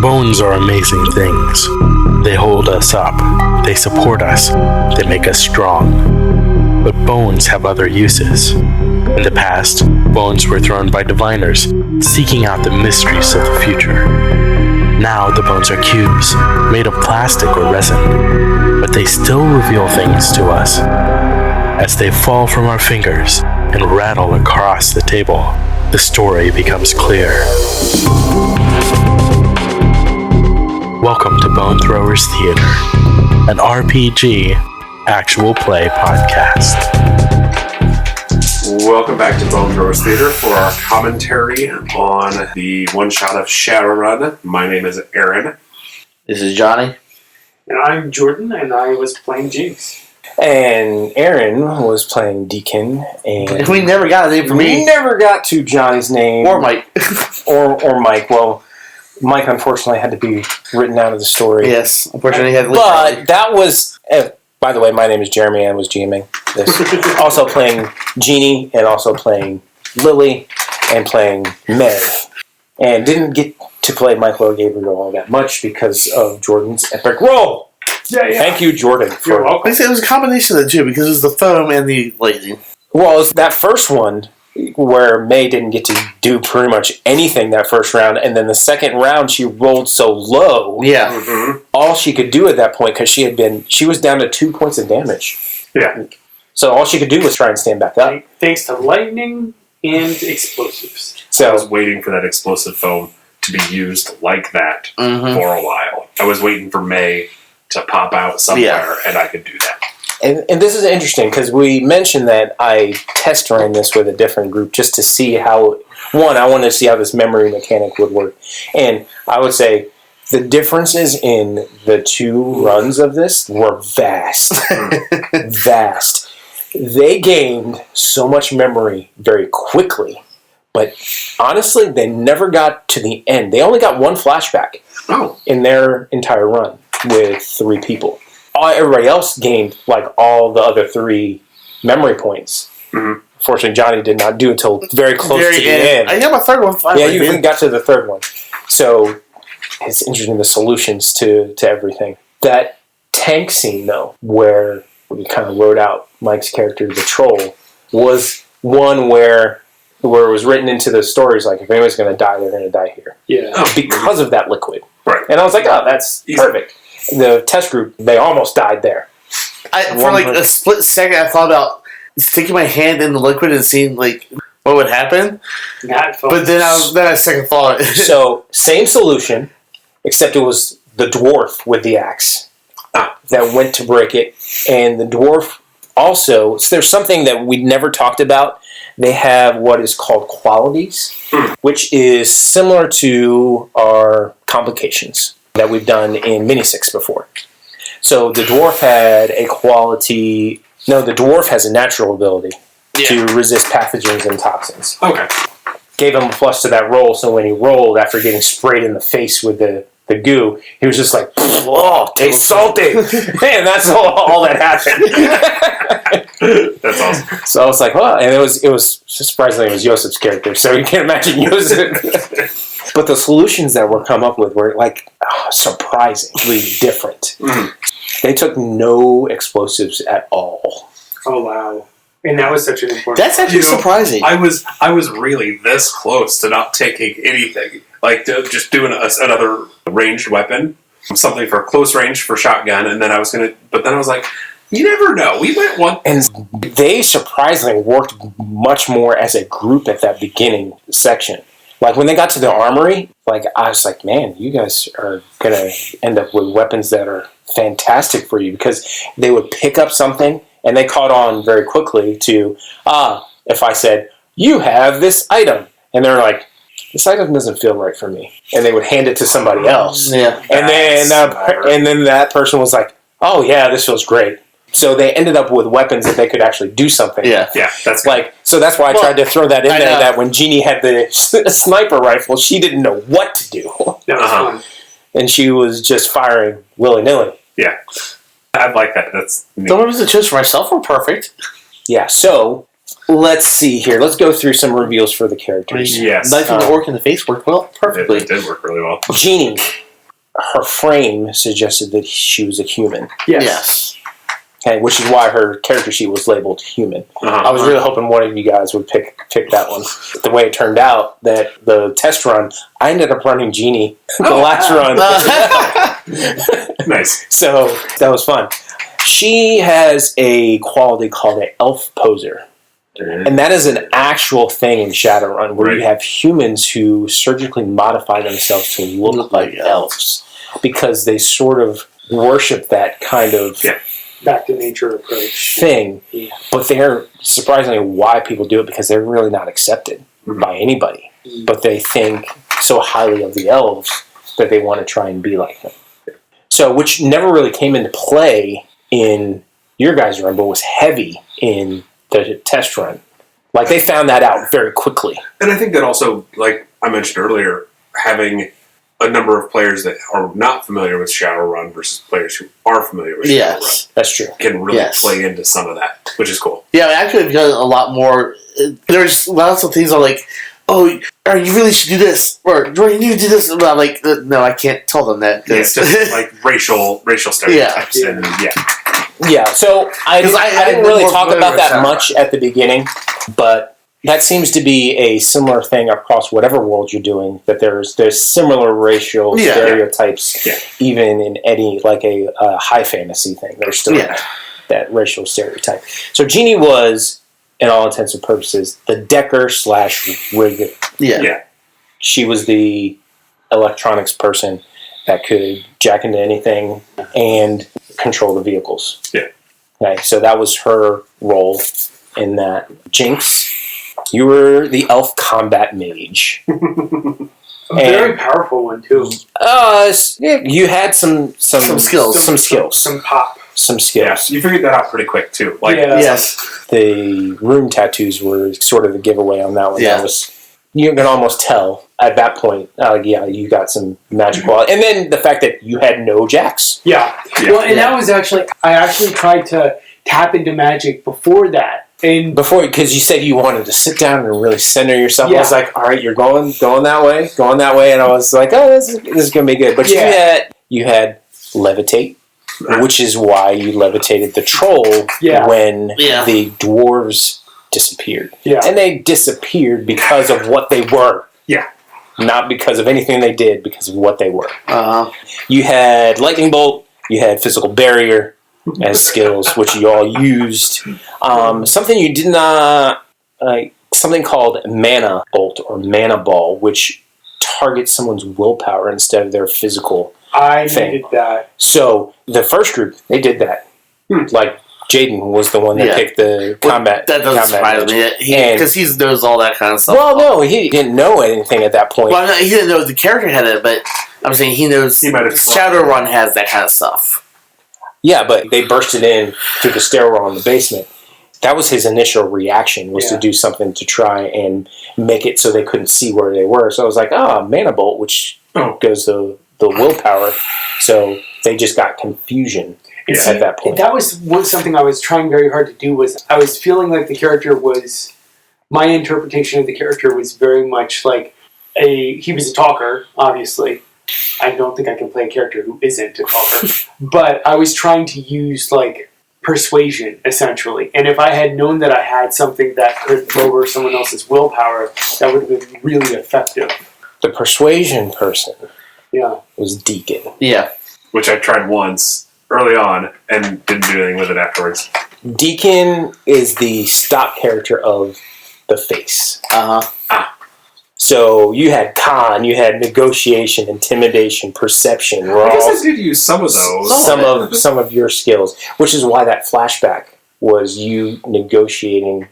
Bones are amazing things. They hold us up, they support us, they make us strong. But bones have other uses. In the past, bones were thrown by diviners, seeking out the mysteries of the future. Now the bones are cubes, made of plastic or resin, but they still reveal things to us. As they fall from our fingers and rattle across the table, the story becomes clear. Welcome to Bone Throwers Theater, an RPG actual play podcast. Welcome back to Bone Throwers Theater for our commentary on the one shot of Shadowrun. My name is Aaron. This is Johnny. And I'm Jordan, and I was playing Jinx. And Aaron was playing Deacon, and we never got a name for me. We never got to Johnny's name. Or Mike. or Mike. Well, Mike unfortunately had to be written out of the story. Yes, unfortunately he had to leave. But that was... by the way, my name is Jeremy and was GMing this. Also playing Jeannie, and also playing Lily, and playing Mev. And didn't get to play Michael or Gabriel all that much because of Jordan's epic role. Yeah. Thank you, Jordan. You're welcome. It was a combination of the two because it was the foam and the lightning. Well, it's that first one where May didn't get to do pretty much anything that first round, and then the second round she rolled so low. Yeah. Mm-hmm. All she could do at that point, because she was down to 2 points of damage. Yeah. So all she could do was try and stand back up. Thanks to lightning and explosives. I was waiting for that explosive foam to be used like that for a while. I was waiting for May to pop out somewhere, and I could do that. And this is interesting, because we mentioned that I test ran this with a different group just to see how... One, I wanted to see how this memory mechanic would work. And I would say the differences in the two runs of this were vast. Vast. They gained so much memory very quickly, but honestly, they never got to the end. They only got one flashback in their entire run with 3 people. Everybody else gained like all the other 3 memory points. Mm-hmm. Fortunately, Johnny did not do it until very close to the end. I got my third one finally. Yeah, you even got to the third one. So it's interesting, the solutions to everything. That tank scene, though, where we kind of wrote out Mike's character, the troll, was one where it was written into the stories like, if anyone's going to die, they're going to die here. Yeah. Because of that liquid. Right. And I was like, oh, that's perfect. The test group, they almost died there. For like a split second, I thought about sticking my hand in the liquid and seeing like what would happen. But then I second thought. So, same solution, except it was the dwarf with the axe that went to break it. And the dwarf also, so there's something that we never talked about. They have what is called qualities, which is similar to our complications that we've done in Mini-6 before. So the dwarf had a quality... No, the dwarf has a natural ability to resist pathogens and toxins. Okay. Gave him a plus to that roll, so when he rolled after getting sprayed in the face with the goo, he was just like, oh, tastes salty. Man, that's all that happened. That's awesome. So I was like, well, and it was surprisingly, it was Yosef's character, so you can't imagine Yosef. But the solutions that were come up with were like surprisingly different. Mm. They took no explosives at all. Oh wow! And that was such an important. That's actually surprising. I was really this close to not taking anything, like just doing another ranged weapon, something for close range for shotgun, and then I was gonna. But then I was like, you never know. We went one, and they surprisingly worked much more as a group at that beginning section. Like, when they got to the armory, like, I was like, man, you guys are going to end up with weapons that are fantastic for you, because they would pick up something, and they caught on very quickly to, if I said, you have this item, and they're like, this item doesn't feel right for me, and they would hand it to somebody else. Yeah. And then that person was like, oh, yeah, this feels great. So they ended up with weapons that they could actually do something. Yeah, that's good. Like, so that's why I tried to throw that in there. That when Jeannie had the sniper rifle, she didn't know what to do. That was fun. And she was just firing willy-nilly. Yeah, I like that. That's neat. The ones I chose for myself were perfect. Yeah. So Let's see here. Let's go through some reveals for the characters. Yes. Knife in the orc in the face worked well, perfectly. It did work really well. Jeannie, her frame suggested that she was a human. Yes. Okay, which is why her character sheet was labeled human. I was really hoping one of you guys would pick that one. The way it turned out, that the test run, I ended up running Jeannie the last run. Nice. So that was fun. She has a quality called an elf poser. And that is an actual thing in Shadowrun where you have humans who surgically modify themselves to look like elves because they sort of worship that kind of back to nature approach thing. Yeah. But they're surprisingly why people do it because they're really not accepted by anybody. But they think so highly of the elves that they want to try and be like them. So, which never really came into play in your guys' run, but was heavy in the test run. Like, they found that out very quickly. And I think that also, like I mentioned earlier, having a number of players that are not familiar with Shadowrun versus players who are familiar with Shadowrun. That's true. Can really play into some of that, which is cool. Yeah, I could have done a lot more. There's lots of things I'm like, oh, you really should do this, or Jordan, you need to do this. And I'm like, no, I can't tell them that. Yeah, it's just like racial stereotypes. Yeah, so I didn't really talk about that much at the beginning, but that seems to be a similar thing across whatever world you're doing, that there's similar racial stereotypes, even in any, like a high fantasy thing. There's still that racial stereotype. So Jeannie was, in all intents and purposes, the Decker/Rigger. Yeah. She was the electronics person that could jack into anything and control the vehicles. Yeah. Okay, so that was her role in that. Jinx, you were the elf combat mage. A very powerful one, too. You had some skills. Some pop. Some skills. Yeah, you figured that out pretty quick, too. Like, yes. The room tattoos were sort of the giveaway on that one. Yeah. That was, you can almost tell at that point, you got some magic quality. And then the fact that you had no jacks. Yeah. Well, and that was I actually tried to tap into magic before that. And because you said you wanted to sit down and really center yourself. I was like, all right, you're going that way. And I was like, oh, this is going to be good. But you had levitate, which is why you levitated the troll when the dwarves disappeared. Yeah. And they disappeared because of what they were. Yeah. Not because of anything they did, because of what they were. Uh-huh. You had lightning bolt, you had physical barrier as skills, which you all used. Something you did not... something called mana bolt or mana ball, which targets someone's willpower instead of their physical thing. Needed that. So the first group, they did that. Like, Jaden was the one that picked the combat. That doesn't surprise me, because he knows all that kind of stuff. Well, no, he didn't know anything at that point. Well, he didn't know the character had it, but I'm saying he knows Shadowrun has that kind of stuff. Yeah, but they bursted in through the stairwell in the basement. That was his initial reaction, was to do something to try and make it so they couldn't see where they were. So I was like, mana bolt, which goes to the willpower. So they just got confusion at that point. That was something I was trying very hard to do. Was I was feeling like the character was... My interpretation of the character was very much like he was a talker, obviously. I don't think I can play a character who isn't a talker. But I was trying to use, like, persuasion, essentially. And if I had known that I had something that could lower someone else's willpower, that would have been really effective. The persuasion person was Deacon. Yeah. Which I tried once early on and didn't do anything with it afterwards. Deacon is the stock character of the face. So you had con, you had negotiation, intimidation, perception. I guess I did use some of those. Some of your skills, which is why that flashback was you negotiating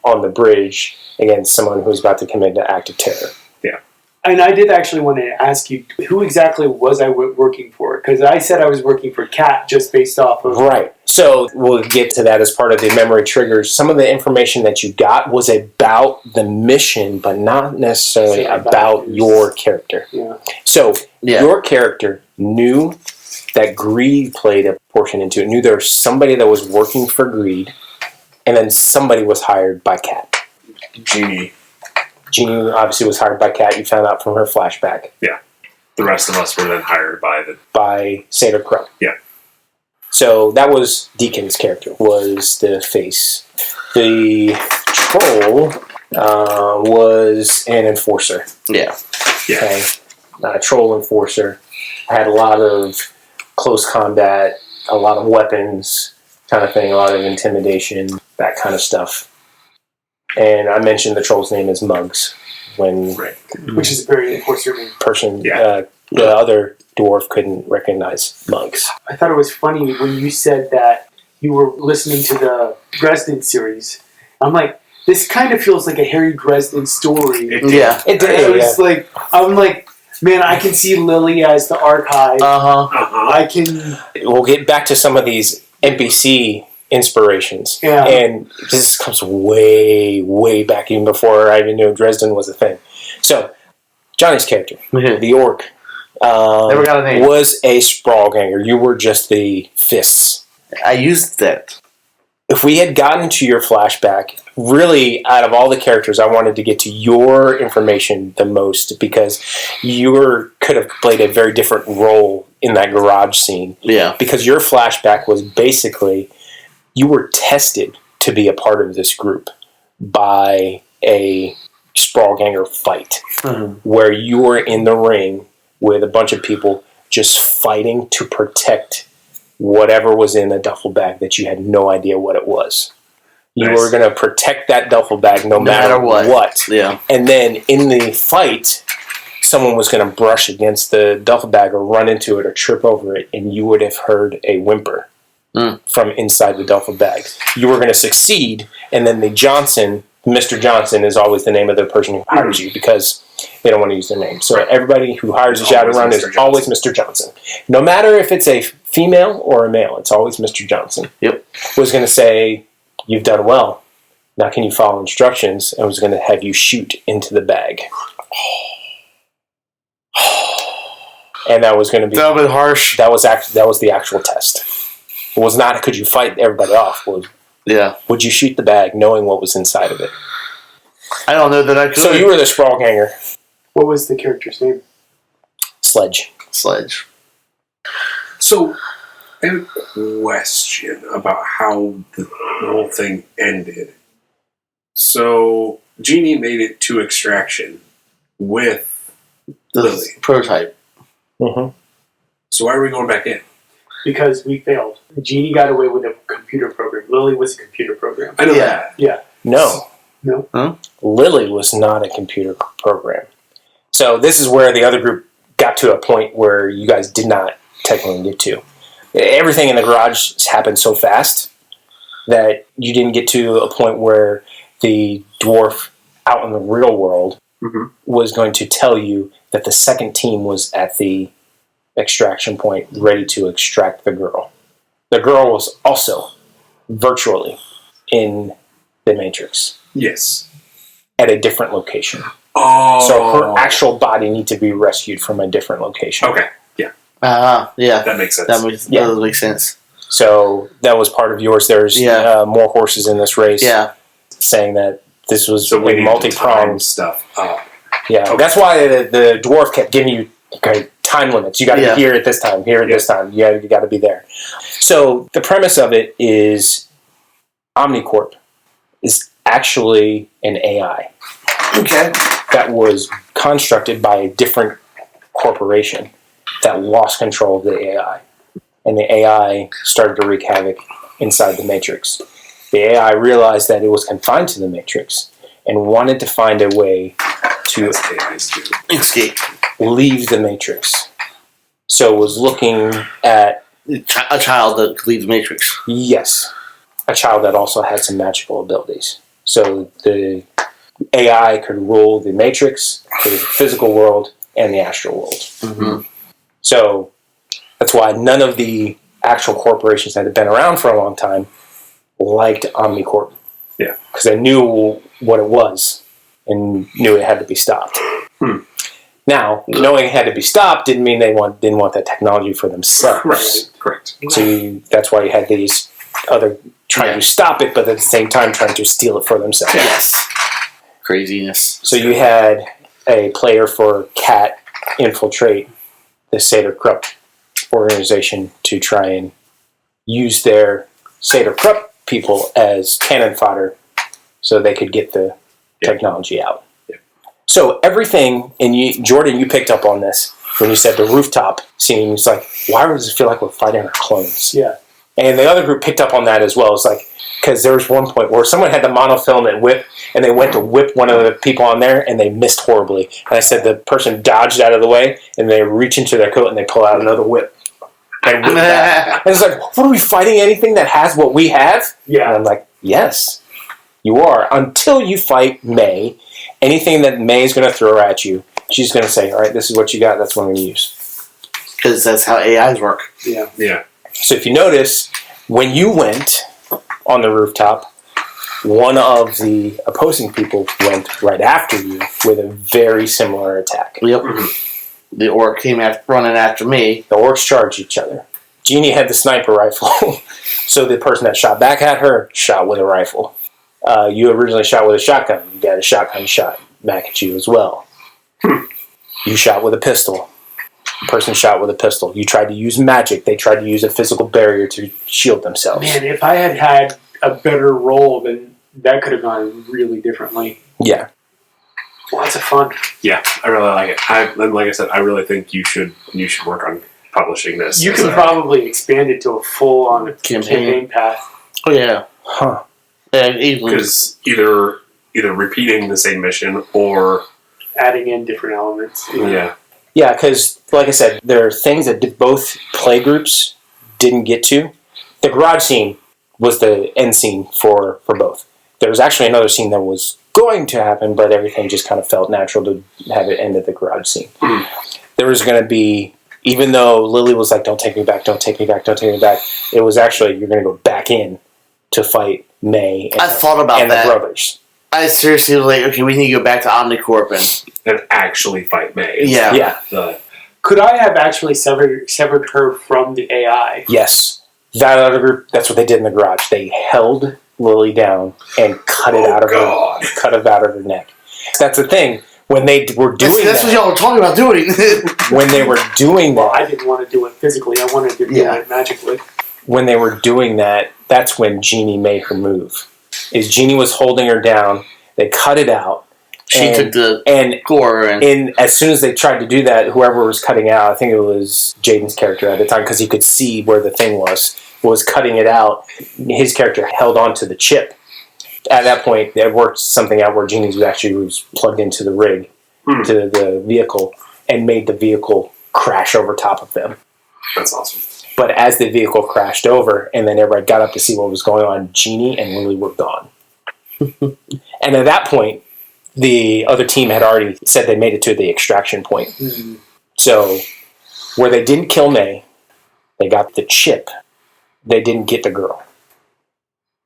on the bridge against someone who was about to commit an act of terror. Yeah. And I did actually want to ask you, who exactly was I working for? Because I said I was working for Kat just based off of... Right. So we'll get to that as part of the memory triggers. Some of the information that you got was about the mission, but not necessarily about your character. Yeah. So your character knew that greed played a portion into it, knew there was somebody that was working for greed, and then somebody was hired by Kat. Jeannie. Jeannie obviously was hired by Kat. You found out from her flashback. Yeah. The rest of us were then hired by Seder Crow. Yeah. So that was Deacon's character, was the face. The troll was an enforcer. Yeah. Okay. Troll enforcer. Had a lot of close combat, a lot of weapons kind of thing, a lot of intimidation, that kind of stuff. And I mentioned the troll's name is Muggs. Which is a very enforcer name. The other dwarf couldn't recognize Muggs. I thought it was funny when you said that you were listening to the Dresden series. I'm like, this kind of feels like a Harry Dresden story. It did. I'm like, man, I can see Lily as the archive. I can. We'll get back to some of these NPC inspirations. Yeah. And this comes way, way back, even before I even knew Dresden was a thing. So, Johnny's character, the orc, never got a name. Was a sprawlganger. You were just the fists. I used that. If we had gotten to your flashback, really, out of all the characters, I wanted to get to your information the most because you could have played a very different role in that garage scene. Yeah. Because your flashback was basically, you were tested to be a part of this group by a sprawlganger fight where you were in the ring with a bunch of people just fighting to protect whatever was in the duffel bag that you had no idea what it was. You were going to protect that duffel bag no matter what. Yeah. And then in the fight, someone was going to brush against the duffel bag or run into it or trip over it, and you would have heard a whimper from inside the duffel bag. You were going to succeed, and then the Johnson, Mr. Johnson is always the name of the person who hires you because they don't want to use their name. So everybody who hires a Shadowrun is always Mr. Johnson. No matter if it's a female or a male, it's always Mr. Johnson. Yep. Was going to say, you've done well. Now can you follow instructions? And was going to have you shoot into the bag. And that was going to be... That would be harsh. That was the actual test. It was not, could you fight everybody off? Would you shoot the bag knowing what was inside of it? I don't know that I could. So you were the sprawlganger. What was the character's name? Sledge. So, I have a question about how the whole thing ended. So, Jeannie made it to Extraction with Lily. Prototype. Mm-hmm. So why are we going back in? Because we failed. Jeannie got away with a computer program. Lily was a computer program. I know that. Yeah. No. Huh? Lily was not a computer program. So this is where the other group got to a point where you guys did not technically get to. Everything in the garage happened so fast that you didn't get to a point where the dwarf out in the real world was going to tell you that the second team was at the extraction point ready to extract the girl. The girl was also virtually in the Matrix. Yes. At a different location. Oh. So her actual body needs to be rescued from a different location. Okay. Yeah. Yeah. That makes sense. That does make sense. So that was part of yours. There's more horses in this race. Yeah. Saying that this was so a multi-pronged stuff up. Yeah. Okay. That's why the dwarf kept giving you time limits. You got to be here at this time, here at this time. You got to be there. So the premise of it is Omnicorp is actually an AI. Okay. That was constructed by a different corporation that lost control of the AI. And the AI started to wreak havoc inside the Matrix. The AI realized that it was confined to the Matrix and wanted to find a way to escape, leave the Matrix. So it was looking at a child that could leave the Matrix. Yes. A child that also had some magical abilities. So the AI could rule the Matrix, the physical world, and the astral world. Mm-hmm. So that's why none of the actual corporations that had been around for a long time liked Omnicorp. Yeah. Because they knew what it was and knew it had to be stopped. Now, knowing it had to be stopped didn't mean they didn't want that technology for themselves. Right. Correct. So that's why you had these other trying to stop it, but at the same time trying to steal it for themselves. Yes. Craziness. So you had a player for Cat infiltrate the Seder Krupp organization to try and use their Seder Krupp people as cannon fodder so they could get the technology out. Yeah. So everything, and Jordan, you picked up on this when you said the rooftop scene. It's like, why does it feel like we're fighting our clones? Yeah. And the other group picked up on that as well. It's like, because there was one point where someone had the monofilament whip, and they went to whip one of the people on there, and they missed horribly. And I said the person dodged out of the way, and they reach into their coat, and they pull out another whip. And whip that. And it's like, what, are we fighting anything that has what we have? Yeah. And I'm like, yes, you are. Until you fight May, anything that May is going to throw at you, she's going to say, all right, this is what you got, that's what I'm going to use. Because that's how AIs work. Yeah. Yeah. So if you notice, when you went on the rooftop, one of the opposing people went right after you with a very similar attack. Yep. The orc came running after me. The orcs charged each other. Jeannie had the sniper rifle, so the person that shot back at her shot with a rifle. You originally shot with a shotgun. You got a shotgun shot back at you as well. You shot with a pistol. The person shot with a pistol. You tried to use magic. They tried to use a physical barrier to shield themselves. Man, if I had had a better role, then that could have gone really differently. Yeah. Lots of fun. Yeah, I really like it. And like I said, I really think you should work on publishing this. You can probably expand it to a full-on campaign path. Oh, yeah. Huh. And easily. Because either repeating the same mission or Adding in different elements. yeah. Yeah, because, like I said, there are things that both play groups didn't get to. The garage scene was the end scene for both. There was actually another scene that was going to happen, but everything just kind of felt natural to have it end at the garage scene. There was going to be, even though Lily was like, don't take me back, don't take me back, don't take me back, it was actually, you're going to go back in to fight May and, I thought about and that. the brothers. I seriously was like, okay, we need to go back to Omnicorp And actually fight May. Yeah. Could I have actually severed her from the AI? Yes. That other group, that's what they did in the garage. They held Lily down and cut it out of her neck. That's the thing. When they were doing that's what y'all were talking about doing. when they were doing Well, that, I didn't want to do it physically. I wanted to do it magically. when they were doing that, that's when Jeannie made her move. Is Jeannie was holding her down. They cut it out. She took the gore and as soon as they tried to do that, whoever was cutting out, I think it was Jaden's character at the time, because he could see where the thing was cutting it out. His character held on to the chip. At that point, they worked something out where Jeannie's was plugged into the rig, to the vehicle, and made the vehicle crash over top of them. That's awesome. But as the vehicle crashed over, and then everybody got up to see what was going on, Jeannie and Lily were gone. And at that point, the other team had already said they made it to the extraction point. Mm-hmm. So, where they didn't kill May, they got the chip. They didn't get the girl.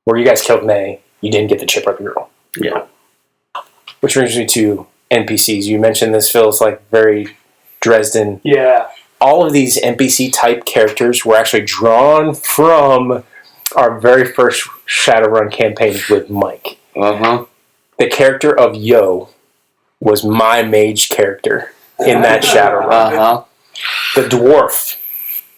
Where you guys killed May, you didn't get the chip or the girl. Yeah. Which brings me to NPCs. You mentioned this feels like very Dresden. Yeah. All of these NPC type characters were actually drawn from our very first Shadowrun campaign with Mike. Uh-huh. The character of Yo was my mage character in that Shadowrun. Uh-huh. The dwarf,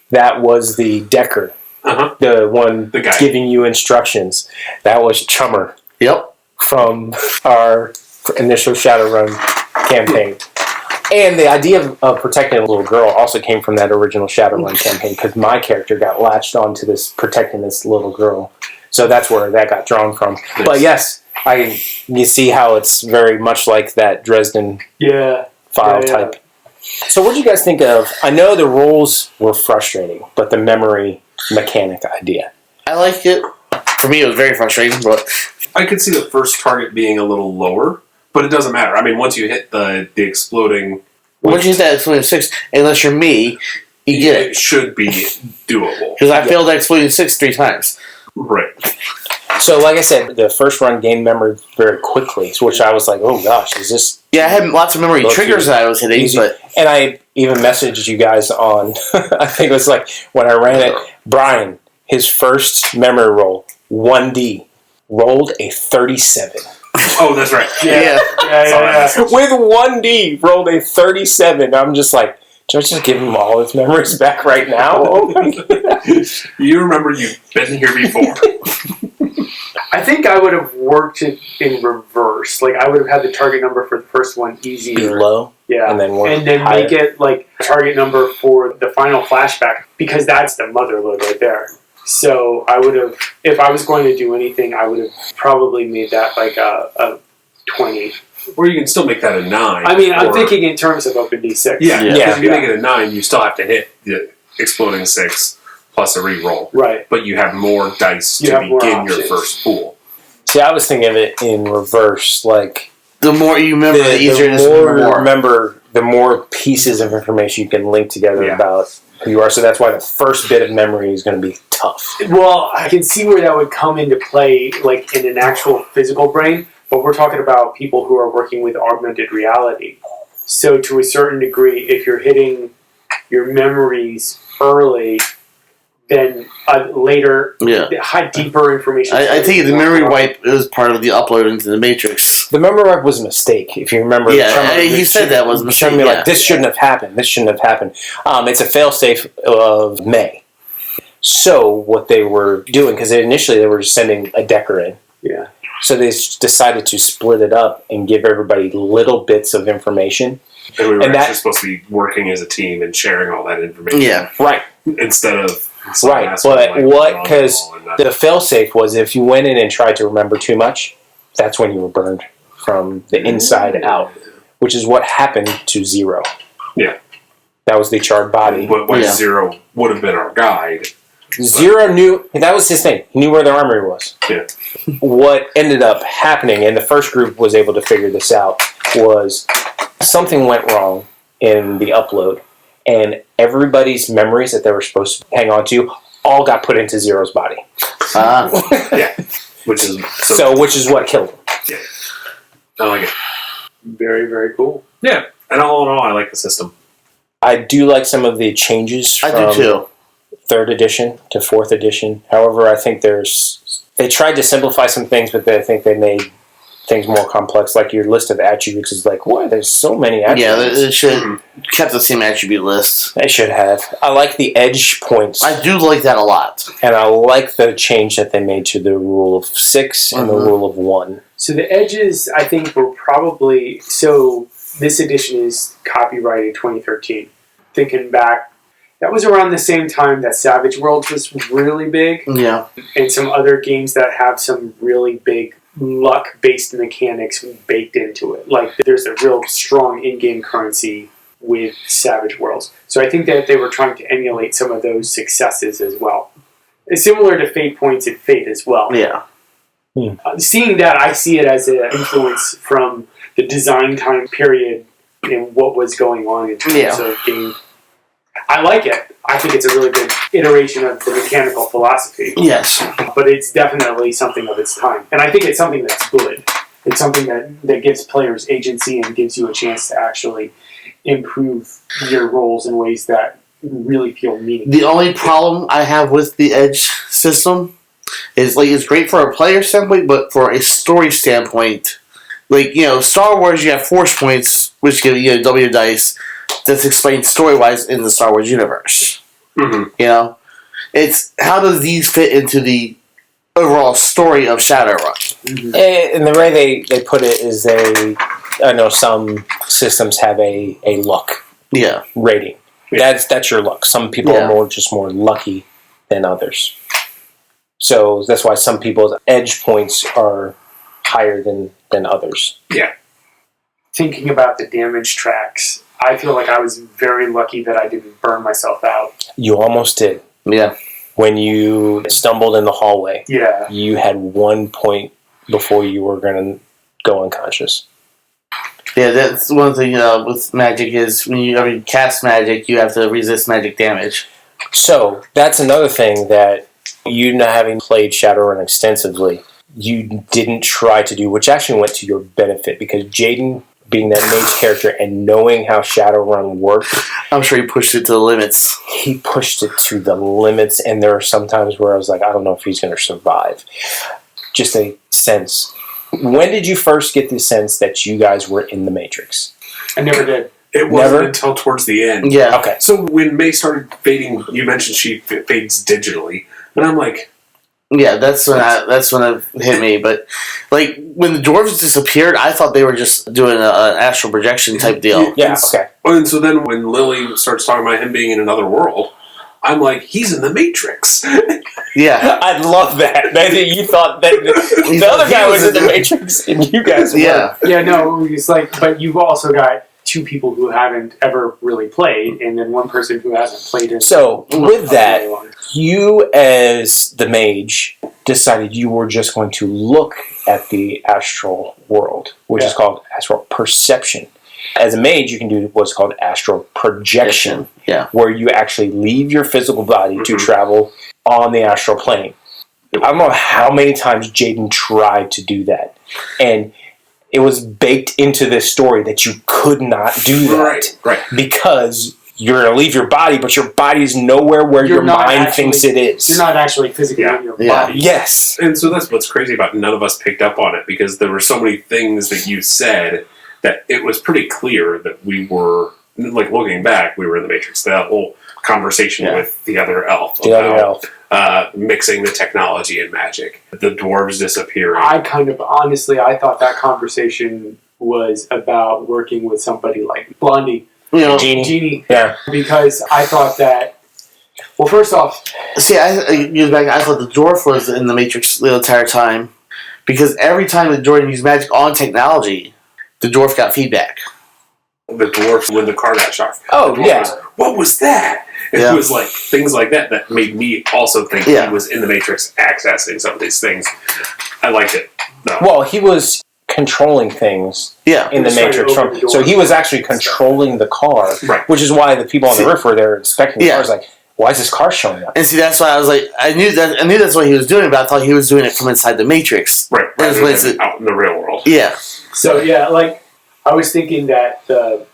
that was the Decker. Uh-huh. The one The guy. giving you instructions. That was Chummer Yep. from our initial Shadowrun campaign. And the idea of protecting a little girl also came from that original Shadowrun campaign, because my character got latched onto this protecting this little girl. So that's where that got drawn from. Nice. But yes, you see how it's very much like that Dresden file type. So what do you guys think of, I know the rules were frustrating, but the memory mechanic idea? I liked it. For me, it was very frustrating, but I could see the first target being a little lower, but it doesn't matter. I mean, once you hit the exploding... once you hit that exploding 6, unless you're me, you get It it. should be doable. Because I failed that exploding 6 3 times. Right. So like I said, the first run gained memory very quickly, which I was like, oh gosh, is this... Yeah, I had lots of memory triggers that I was hitting, easy? but... And I even messaged you guys on, I think it was like, when I ran it, Brian, his first memory roll 1D, rolled a 37. Oh, that's right. Yeah. With 1D, rolled a 37. I'm just like, should I just give him all his memories back right now? You remember you've been here before. I think I would have worked it in reverse. Like, I would have had the target number for the first one easier. Be low. Yeah. And then make it, like, a target number for the final flashback, because that's the mother load right there. So I would have, if I was going to do anything, I would have probably made that like a 20. Or you can still make that a 9. I mean, I'm thinking in terms of open D6. Yeah. If you make it a 9, you still have to hit the exploding 6 plus a re-roll. Right. But you have more dice to begin your first pool. See, I was thinking of it in reverse. Like, the more you remember, the easier it is to remember. The more pieces of information you can link together about who you are. So that's why the first bit of memory is going to be tough. Well, I can see where that would come into play, like in an actual physical brain. But we're talking about people who are working with augmented reality. So to a certain degree, if you're hitting your memories early, then later, deeper information. I think the memory wipe is part of the upload into the Matrix. The memory wipe was a mistake, if you remember. He said that was a mistake. Like, this shouldn't have happened. This shouldn't have happened. It's a failsafe of May. So what they were doing, because initially they were just sending a decker in. Yeah. So they decided to split it up and give everybody little bits of information. And we were actually supposed to be working as a team and sharing all that information. Yeah. Right. Instead of... Right, but what, because the failsafe was if you went in and tried to remember too much, that's when you were burned from the inside out, which is what happened to Zero. Yeah. That was the charred body. But Zero would have been our guide. Zero knew, that was his thing, he knew where the armory was. Yeah. What ended up happening, and the first group was able to figure this out, was something went wrong in the upload. And everybody's memories that they were supposed to hang on to all got put into Zero's body. Yeah. Which is what killed him. Yeah. I like it. Very, very cool. Yeah. And all in all, I like the system. I do like some of the changes from I do too. 3rd edition to 4th edition. However, I think they tried to simplify some things, but I think they made things more complex. Like your list of attributes is like, what? There's so many attributes. Yeah, they should kept the same attribute list. They should have. I like the edge points. I do like that a lot. And I like the change that they made to the rule of 6 and the rule of 1. So the edges, I think, were probably... So this edition is copyrighted 2013. Thinking back, that was around the same time that Savage Worlds was really big. Yeah. And some other games that have some really big luck-based mechanics baked into it. Like, there's a real strong in-game currency with Savage Worlds. So I think that they were trying to emulate some of those successes as well. It's similar to Fate Points and Fate as well. Yeah. Seeing that, I see it as an influence from the design time period and what was going on in terms of game. I like it. I think it's a really good iteration of the mechanical philosophy. Yes. But it's definitely something of its time. And I think it's something that's good. It's something that gives players agency and gives you a chance to actually improve your roles in ways that really feel meaningful. The only problem I have with the Edge system is, like, it's great for a player standpoint, but for a story standpoint, like, you know, Star Wars, you have force points, which give you, W dice, that's explained story-wise in the Star Wars universe. Mm-hmm. You know? It's, how does these fit into the overall story of Shadowrun? Mm-hmm. And the way they put it is I know some systems have a luck rating. Yeah. That's your luck. Some people are more lucky than others. So that's why some people's edge points are higher than others. Yeah. Thinking about the damage tracks, I feel like I was very lucky that I didn't burn myself out. You almost did. Yeah. When you stumbled in the hallway, you had 1 point before you were going to go unconscious. Yeah, that's one thing with magic is when you cast magic, you have to resist magic damage. So that's another thing that you, not having played Shadowrun extensively, you didn't try to do, which actually went to your benefit, because Jaden, being that mage character and knowing how Shadowrun worked, I'm sure he pushed it to the limits. He pushed it to the limits, and there are some times where I was like, I don't know if he's going to survive. Just a sense. When did you first get the sense that you guys were in the Matrix? I never did. It wasn't until towards the end. Yeah. Okay. So when May started fading, you mentioned she fades digitally, and I'm like, Yeah, that's when it hit me. But like when the dwarves disappeared, I thought they were just doing an astral projection type deal. Yeah, okay. And so then when Lily starts talking about him being in another world, I'm like, he's in the Matrix. Yeah. I love that. You thought that the other guy was in the Matrix, and you guys were. Yeah. Yeah, no, it's like, but you've also got two people who haven't ever really played, and then one person who hasn't played in. So with that, you as the mage decided you were just going to look at the astral world, which is called astral perception. As a mage, you can do what's called astral projection, where you actually leave your physical body to travel on the astral plane. I don't know how many times Jaden tried to do that, and it was baked into this story that you could not do that, right? Because you're going to leave your body, but your body's nowhere where your mind thinks it is. You're not actually physically in your body. Yes. And so that's what's crazy about none of us picked up on it, because there were so many things that you said that it was pretty clear that we were, like looking back, we were in the Matrix. That whole conversation with the other elf. Mixing the technology and magic. The dwarves disappearing. I thought that conversation was about working with somebody like Blondie. Genie. Yeah. Because I thought that, well, first off... See, I thought the dwarf was in the Matrix the entire time, because every time the Jordan used magic on technology, the dwarf got feedback. The dwarf, when the car got shot. Oh, yeah. What was that? It was like things like that made me also think he was in the Matrix accessing some of these things. I liked it. No. Well, he was controlling things in the Matrix. So he was actually controlling the car, which is why the people on the roof were there inspecting the cars like, why is this car showing up? And see, that's why I was like, I knew that's what he was doing, but I thought he was doing it from inside the Matrix. Right. Out in the real world. Yeah. So, like, I was thinking that the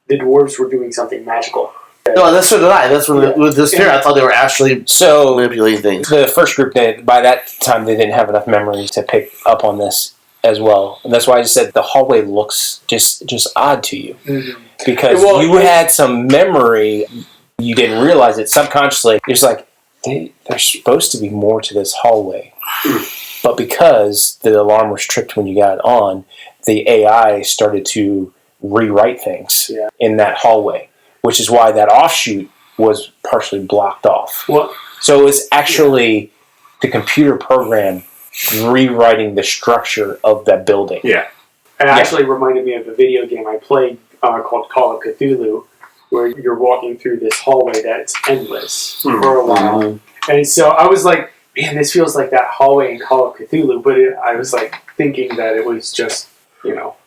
dwarves were doing something magical. No, that's so did I. That's when with this fear, I thought they were actually manipulating things. The first group, by that time, they didn't have enough memories to pick up on this as well. And that's why I just said the hallway looks just odd to you. Mm-hmm. Because you had some memory, you didn't realize it subconsciously. It's like, there's supposed to be more to this hallway. But because the alarm was tripped when you got it on, the AI started to rewrite things in that hallway. Which is why that offshoot was partially blocked off. Well, so it was actually the computer program rewriting the structure of that building. Yeah. It actually reminded me of a video game I played called Call of Cthulhu, where you're walking through this hallway that's endless for a while. Mm-hmm. And so I was like, man, this feels like that hallway in Call of Cthulhu, but I was like thinking that it was just,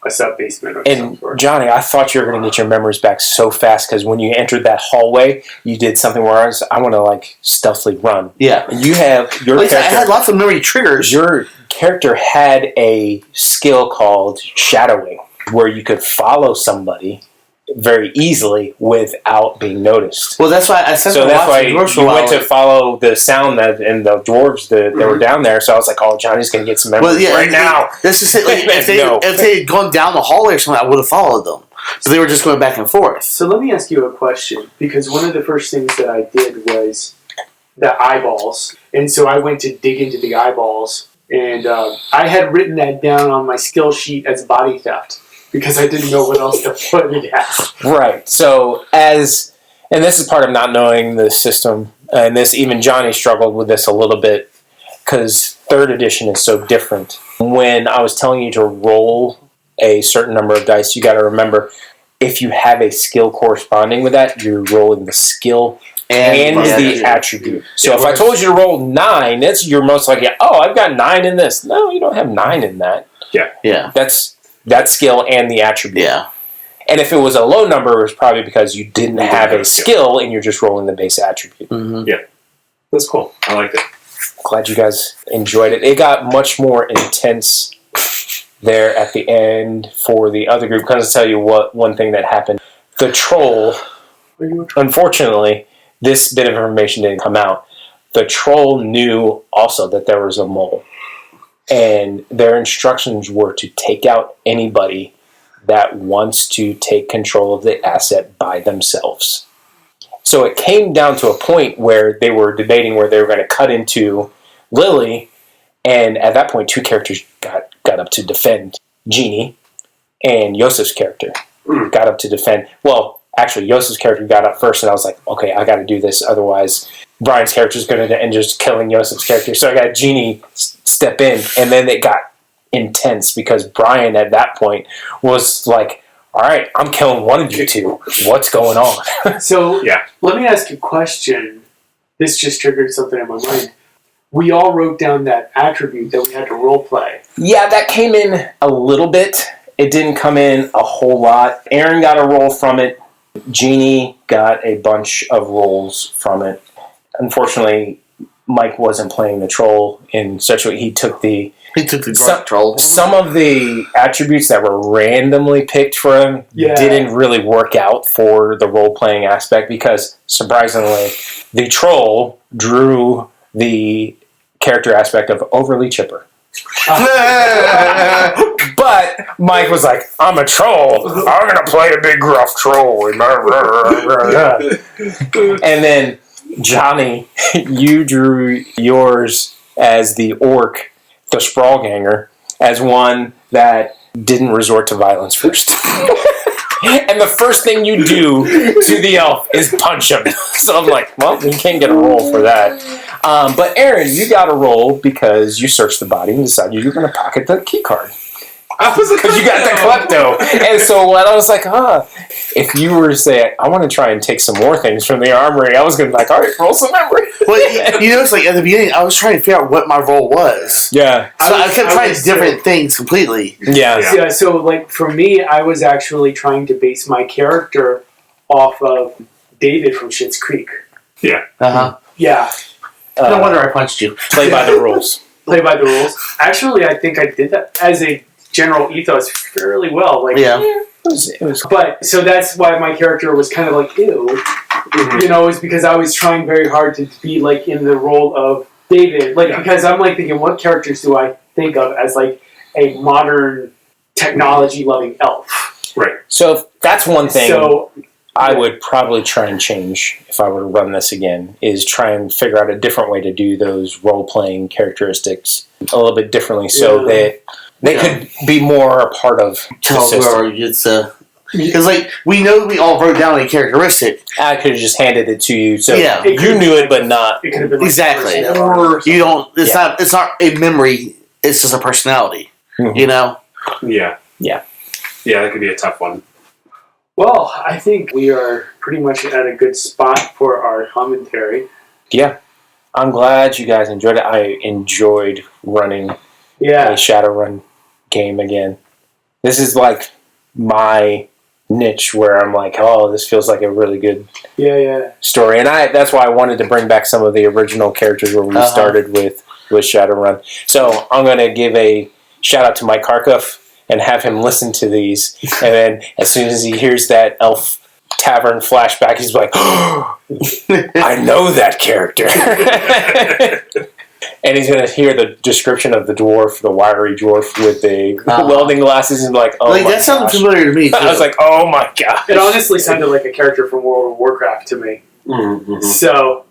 a sub-basement or something. And Johnny, I thought you were going to get your memories back so fast, because when you entered that hallway, you did something where I want to stealthily run. Yeah. And you have your character. I had lots of memory triggers. Your character had a skill called shadowing, where you could follow somebody very easily without being noticed. Well, that's why I said so. That's why you went to follow the sound and the dwarves that were down there. So I was like, "Oh, Johnny's going to get some memories now." That's just it. Like, if they had gone down the hallway or something, I would have followed them. So they were just going back and forth. So let me ask you a question, because one of the first things that I did was the eyeballs, and so I went to dig into the eyeballs, and I had written that down on my skill sheet as body theft, because I didn't know what else to put it as. Right. So and this is part of not knowing the system, and even Johnny struggled with this a little bit, because 3rd edition is so different. When I was telling you to roll a certain number of dice, you got to remember, if you have a skill corresponding with that, you're rolling the skill and the attribute. So if I told you to roll 9, you're most likely, I've got 9 in this. No, you don't have 9 in that. Yeah. That's that skill and the attribute. Yeah. And if it was a low number, it was probably because you didn't have a skill and you're just rolling the base attribute. Mm-hmm. Yeah. That's cool. I liked it. Glad you guys enjoyed it. It got much more intense there at the end for the other group. Because I'll tell you one thing that happened. The troll unfortunately, this bit of information didn't come out. The troll knew also that there was a mole. And their instructions were to take out anybody that wants to take control of the asset by themselves. So it came down to a point where they were debating where they were going to cut into Lily, and at that point, two characters got up to defend Jeannie, and Yosef's character got up to defend. Well, actually, Yosef's character got up first, and I was like, okay, I got to do this, otherwise Brian's character is going to end just killing Yosef's character. So I got Jeannie step in, and then it got intense because Brian at that point was like, all right, I'm killing one of you two. What's going on? So let me ask you a question. This just triggered something in my mind. We all wrote down that attribute that we had to role play. Yeah, that came in a little bit. It didn't come in a whole lot. Aaron got a role from it. Jeannie got a bunch of roles from it. Unfortunately, Mike wasn't playing the troll in such a way. He took the Dwarf troll. Some of the attributes that were randomly picked for him didn't really work out for the role-playing aspect because, surprisingly, the troll drew the character aspect of overly chipper. But Mike was like, I'm a troll. I'm going to play a big gruff troll. And then, Johnny, you drew yours as the orc, the sprawl ganger, as one that didn't resort to violence first. And the first thing you do to the elf is punch him. So I'm like, well, you can't get a roll for that. But Aaron, you got a roll because you searched the body and decided you were going to pocket the key card. Because you got the klepto. And so when I was like, if you were to say, I want to try and take some more things from the armory, I was going to be like, all right, roll some memory. Well, it's like at the beginning, I was trying to figure out what my role was. Yeah. So I kept trying different things completely. Yeah, so like for me, I was actually trying to base my character off of David from Schitt's Creek. Yeah. Uh-huh. Yeah. No wonder I punched you. Play by the rules. Play by the rules. Actually, I think I did that as a general ethos fairly well. Like, It was But, so that's why my character was kind of like, ew. Mm-hmm. You know, it's because I was trying very hard to be, like, in the role of David. Like, because I'm, like, thinking, what characters do I think of as, like, a modern, technology-loving elf? Right. So that's one thing So, I would probably try and change if I were to run this again, is try and figure out a different way to do those role-playing characteristics a little bit differently so that they could be more a part of the system. Because, like, we know we all wrote down a characteristic. I could have just handed it to you, so Yeah. you knew it, but not. it could have been like Exactly. or You don't. It's not a memory. It's just a personality. Mhm. You know. Yeah. Yeah. Yeah, that could be a tough one. Well, I think we are pretty much at a good spot for our commentary. Yeah. I'm glad you guys enjoyed it. I enjoyed running a Yeah. Shadowrun game again. This is like my niche where I'm like, oh, this feels like a really good Yeah. story. And that's why I wanted to bring back some of the original characters where we started with Shadowrun. So I'm going to give a shout out to Mike Karkoff and have him listen to these. And then as soon as he hears that elf tavern flashback, he's like, oh, I know that character. And he's going to hear the description of the dwarf, the wiry dwarf with the welding glasses, and be like, oh Like my that sounded gosh. familiar to me too. I was like, oh my gosh. It honestly sounded like a character from World of Warcraft to me. Mm-hmm. So,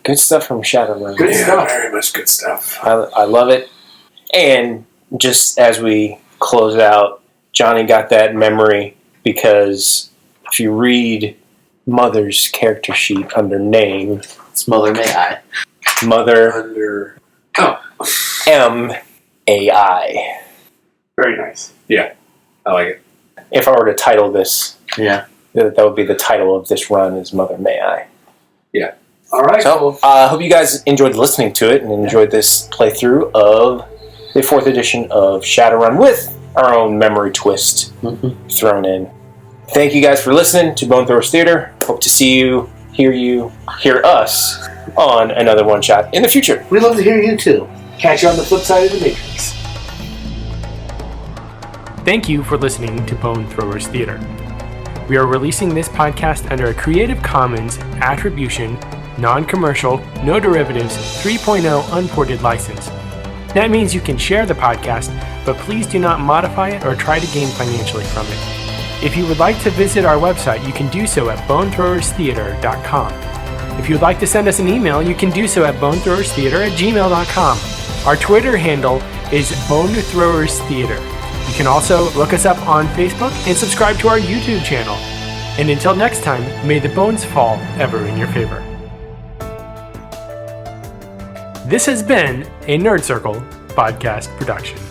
Good stuff from Shadowrun. Good Yeah, stuff. very much good stuff. I love it. And just as we close out, Johnny got that memory because if you read Mother's character sheet under name, It's Mother May I. Mother Under. M-A-I. very nice. I like it. If I were to title this, Yeah. that would be the title of this run is Mother May I. All right. So, I hope you guys enjoyed listening to it and enjoyed this playthrough of the 4th edition of Shadowrun with our own memory twist thrown in. Thank you guys for listening to Bone Throwers Theater. Hope to see you, hear us on another One Shot in the future. We'd love to hear you too. Catch you on the flip side of the Matrix. Thank you for listening to Bone Throwers Theater. We are releasing this podcast under a Creative Commons Attribution, Non-Commercial, No Derivatives 3.0 Unported license. That means you can share the podcast, but please do not modify it or try to gain financially from it. If you would like to visit our website, you can do so at bonethrowerstheater.com. If you would like to send us an email, you can do so at bonethrowerstheater@gmail.com. Our Twitter handle is bonethrowerstheater. You can also look us up on Facebook and subscribe to our YouTube channel. And until next time, may the bones fall ever in your favor. This has been a Nerd Circle podcast production.